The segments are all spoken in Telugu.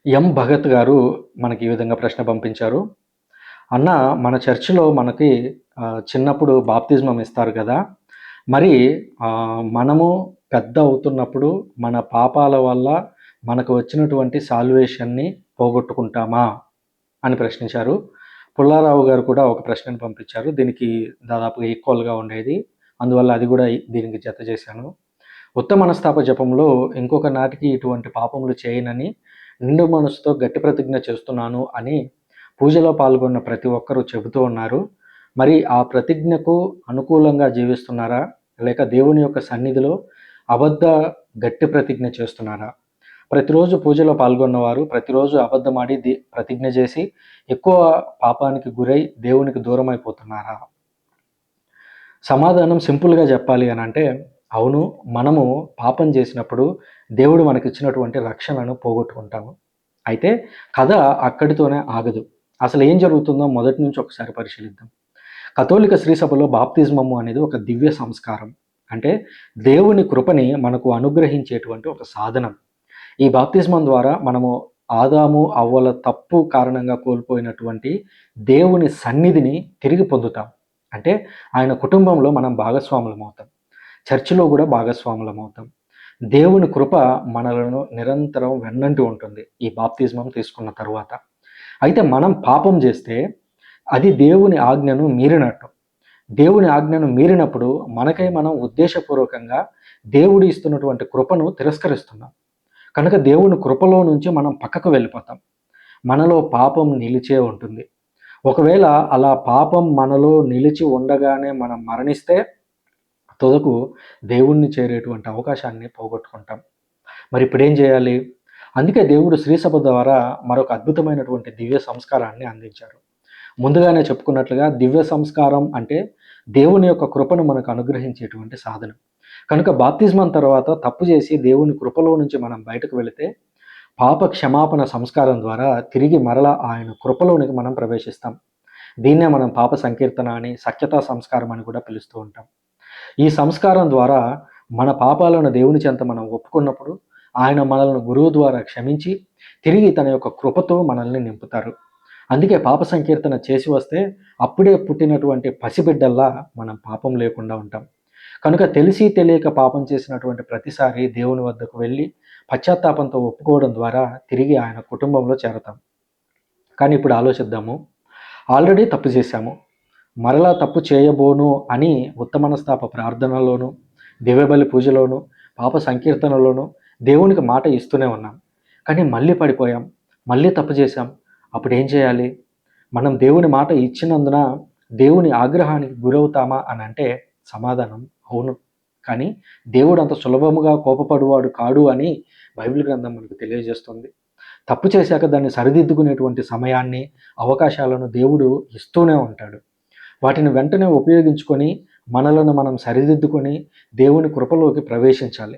ఎం భగత్ గారు మనకి ఈ విధంగా ప్రశ్న పంపించారు. అన్న, మన చర్చిలో మనకి చిన్నప్పుడు బాప్తిజమం ఇస్తారు గదా! మరి మనము పెద్ద అవుతున్నప్పుడు మన పాపాల వల్ల మనకు వచ్చినటువంటి సాల్వేషన్‌ని పోగొట్టుకుంటామా? అని ప్రశ్నించారు. పుల్లారావు గారు కూడా ఒక ప్రశ్నను పంపించారు. దీనికి దాదాపుగా ఈక్వల్‌గా ఉండేది. అందువల్ల అది గూడా దీనికి జత చేశాను. ఉత్త మనస్తాప జపంలో ఇంకొక నాటికి ఇటువంటి పాపములు చేయనని నిండు మనసుతో గట్టి ప్రతిజ్ఞ చేస్తున్నాను అని పూజలో పాల్గొన్న ప్రతి ఒక్కరూ చెబుతూ ఉన్నారు. మరి ఆ ప్రతిజ్ఞకు అనుకూలంగా జీవిస్తున్నారా? లేక దేవుని యొక్క సన్నిధిలో అబద్ధ గట్టి ప్రతిజ్ఞ చేస్తున్నారా? ప్రతిరోజు పూజలో పాల్గొన్నవారు ప్రతిరోజు అబద్ధమాడి ప్రతిజ్ఞ చేసి ఎక్కువ పాపానికి గురై దేవునికి దూరమైపోతున్నారా? సమాధానం సింపుల్‌గా చెప్పాలి అనంటే, అవును. మనము పాపం చేసినప్పుడు దేవుడు మనకిచ్చినటువంటి రక్షణను పోగొట్టుకుంటాము. అయితే కథ అక్కడితోనే ఆగదు. అసలేం జరుగుతుందో మొదటి నుంచి ఒకసారి పరిశీలిద్దాం. కథోలిక శ్రీ సభలో బాప్తిజమము అనేది ఒక దివ్య సంస్కారం. అంటే దేవుని కృపని మనకు అనుగ్రహించేటువంటి ఒక సాధనం. ఈ బాప్తిజమం ద్వారా మనము ఆదాము, అవ్వల తప్పు కారణంగా కోల్పోయినటువంటి దేవుని సన్నిధిని తిరిగి పొందుతాం. అంటే ఆయన కుటుంబంలో మనం భాగస్వాములమవుతాం. చర్చిలో గూడా భాగస్వాములమవుతాం. దేవుని కృప మనలను నిరంతరం వెన్నంటి ఉంటుంది ఈ బాప్తిజమం తీసుకున్న తరువాత. అయితే మనం పాపం చేస్తే అది దేవుని ఆజ్ఞను మీరినట్టు. దేవుని ఆజ్ఞను మీరినప్పుడు మనకై మనం ఉద్దేశపూర్వకంగా దేవుడు ఇస్తున్నటువంటి కృపను తిరస్కరిస్తున్నాం. కనుక దేవుని కృపలో నుంచి మనం పక్కకు వెళ్ళిపోతాం. మనలో పాపం నిలిచే ఉంటుంది. ఒకవేళ అలా పాపం మనలో నిలిచి ఉండగానే మనం మరణిస్తే తుదకు దేవుణ్ణి చేరేటువంటి అవకాశాన్ని పోగొట్టుకుంటాం. మరి ఇప్పుడేం చేయాలి? అందుకే దేవుడు శ్రీసభ ద్వారా మరొక అద్భుతమైనటువంటి దివ్య సంస్కారాన్ని అందించారు. ముందుగానే చెప్పుకున్నట్లుగా దివ్య సంస్కారం అంటే దేవుని యొక్క కృపను మనకు అనుగ్రహించేటువంటి సాధనం. కనుక బాప్తిజమం తర్వాత తప్పు చేసి దేవుని కృపలో నుంచి మనం బయటకు వెళితే పాప క్షమాపణ సంస్కారం ద్వారా తిరిగి మరలా ఆయన కృపలోనికి మనం ప్రవేశిస్తాం. దీన్నే మనం పాప సంకీర్తన అని, సఖ్యతా సంస్కారం అని కూడా పిలుస్తూ ఉంటాం. ఈ సంస్కారం ద్వారా మన పాపాలను దేవుని చెంత మనం ఒప్పుకున్నప్పుడు ఆయన మనల్ని గురువు ద్వారా క్షమించి తిరిగి తన యొక్క కృపతో మనల్ని నింపుతారు. అందుకే పాప సంకీర్తన చేసి వస్తే అప్పుడే పుట్టినటువంటి పసిబిడ్డల్లా మనం పాపం లేకుండా ఉంటాం. కనుక తెలిసి తెలియక పాపం చేసినటువంటి ప్రతిసారి దేవుని వద్దకు వెళ్ళి పశ్చాత్తాపంతో ఒప్పుకోవడం ద్వారా తిరిగి ఆయన కుటుంబంలో చేరతాం. కానీ ఇప్పుడు ఆలోచిద్దాము. ఆల్రెడీ తప్పు చేశాము. మరలా తప్పు చేయబోను అని ఉత్తమనస్తాప ప్రార్థనలోను, దివ్యబలి పూజలోను, పాప సంకీర్తనలోను దేవునికి మాట ఇస్తూనే ఉన్నాం. కానీ మళ్ళీ పడిపోయాం. మళ్ళీ తప్పు చేశాం. అప్పుడు ఏం చేయాలి? మనం దేవుని మాట ఇచ్చినందున దేవుని ఆగ్రహానికి గురవుతామా అని అంటే సమాధానం అవును. కానీ దేవుడు అంత సులభముగా కోపపడువాడు కాడు అని బైబిల్ గ్రంథం మనకు తెలియజేస్తుంది. తప్పు చేశాక దాన్ని సరిదిద్దుకునేటువంటి సమయాన్ని, అవకాశాలను దేవుడు ఇస్తూనే ఉంటాడు. వాటిని వెంటనే ఉపయోగించుకొని మనలను మనం సరిదిద్దుకొని దేవుని కృపలోకి ప్రవేశించాలి.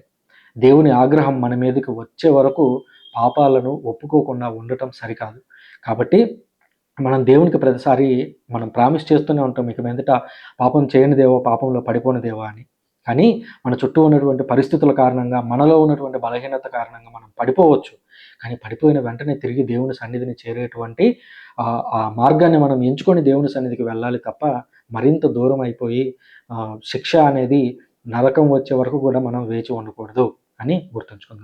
దేవుని ఆగ్రహం మన మీదకి వచ్చే వరకు పాపాలను ఒప్పుకోకుండా ఉండటం సరికాదు. కాబట్టి మనం దేవునికి ప్రతిసారి మనం ప్రామిస్ చేస్తూనే ఉంటాం, ఇక మీదట పాపం చేయని దేవా, పాపంలో పడిపోని దేవా అని. కానీ మన చుట్టూ ఉన్నటువంటి పరిస్థితుల కారణంగా, మనలో ఉన్నటువంటి బలహీనత కారణంగా మనం పడిపోవచ్చు. కానీ పడిపోయిన వెంటనే తిరిగి దేవుని సన్నిధిని చేరేటువంటి ఆ మార్గాన్ని మనం ఎంచుకొని దేవుని సన్నిధికి వెళ్ళాలి తప్ప మరింత దూరం అయిపోయి శిక్ష అనేది నరకం వచ్చే వరకు కూడా మనం వేచి ఉండకూడదు అని గుర్తుంచుకుందాం.